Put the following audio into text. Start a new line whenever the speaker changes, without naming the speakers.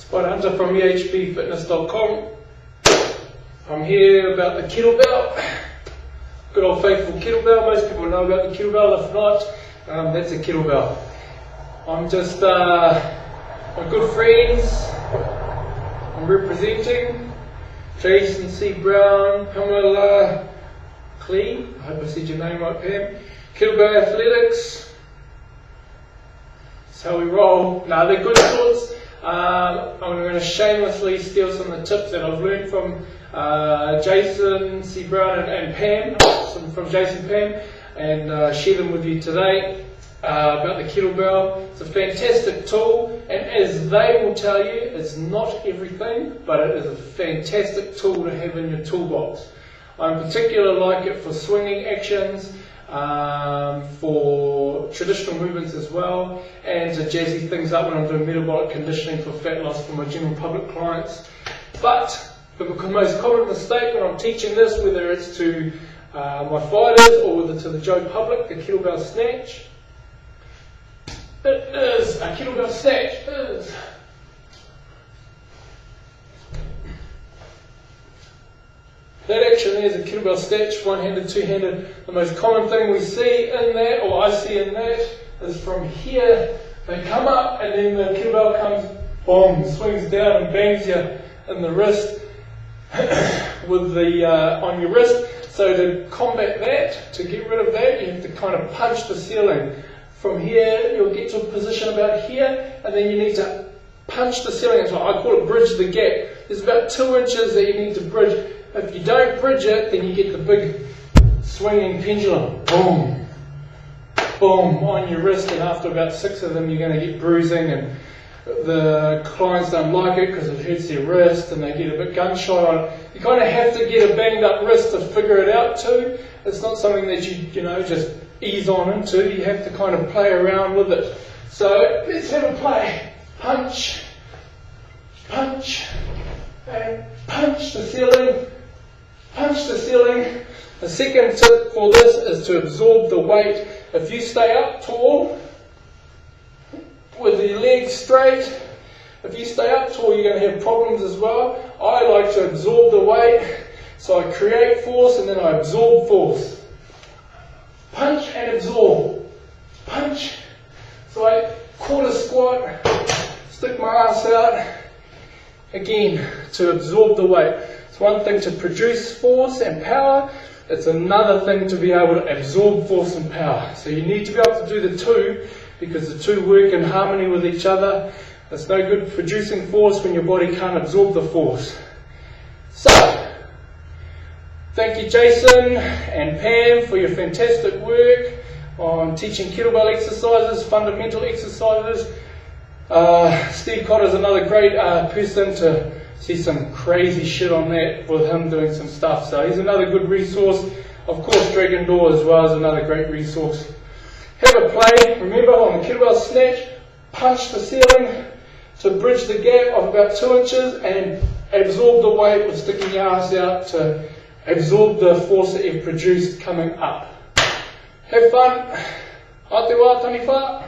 Spida Hunter from ehbfitness.com. I'm here about the kettlebell. Good old faithful kettlebell. Most people know about the kettlebell. If not, that's a kettlebell. I'm just my good friends. I'm representing Jason C. Brown, Pamela Clee. I hope I said your name right, Pam. Kettlebell Athletics. That's how we roll. No, they're good sorts. I'm going to shamelessly steal some of the tips that I've learned from Jason C. Brown and Pam, from Jason Pam, and share them with you today about the kettlebell. It's a fantastic tool, and as they will tell you, it's not everything, but it is a fantastic tool to have in your toolbox. I in particular like it for swinging actions, for traditional movements as well, and to jazzy things up when I'm doing metabolic conditioning for fat loss for my general public clients. But the most common mistake when I'm teaching this, whether it's to my fighters or whether to the Joe public, the kettlebell snatch, it is a kettlebell snatch. That action there is a kettlebell snatch, one-handed, two-handed. The most common thing we see in that, or I see in that, is from here, they come up and then the kettlebell comes, boom, swings down and bangs you in the wrist with the on your wrist. So to combat that, to get rid of that, you have to kind of punch the ceiling. From here, you'll get to a position about here, and then you need to punch the ceiling. So I call it bridge the gap. There's about 2 inches that you need to bridge. If you don't bridge it, then you get the big swinging pendulum. Boom, boom, on your wrist, and after about 6 of them, you're going to get bruising, and the clients don't like it because it hurts their wrist, and they get a bit gun shy on it. You kind of have to get a banged up wrist to figure it out too. It's not something that you just ease on into. You have to kind of play around with it. So let's have a play. Punch, punch, and punch the ceiling. Punch the ceiling. The second tip for this is to absorb the weight. If you stay up tall with your legs straight, if you stay up tall, you're going to have problems as well. I like to absorb the weight, so I create force and then I absorb force. Punch and absorb. Punch. So I quarter squat, stick my ass out, again, to absorb the weight. It's one thing to produce force and power, it's another thing to be able to absorb force and power. So you need to be able to do the two, because the two work in harmony with each other. It's no good producing force when your body can't absorb the force. So, thank you Jason and Pam for your fantastic work on teaching kettlebell exercises, fundamental exercises. Steve Cotter's another great person to see some crazy shit on that with him doing some stuff. So he's another good resource. Of course, Dragon Door as well is another great resource. Have a play. Remember, on the kettlebell snatch, punch the ceiling to bridge the gap of about 2 inches and absorb the weight with sticking your ass out to absorb the force that you've produced coming up. Have fun. Aotearoa, taniwha.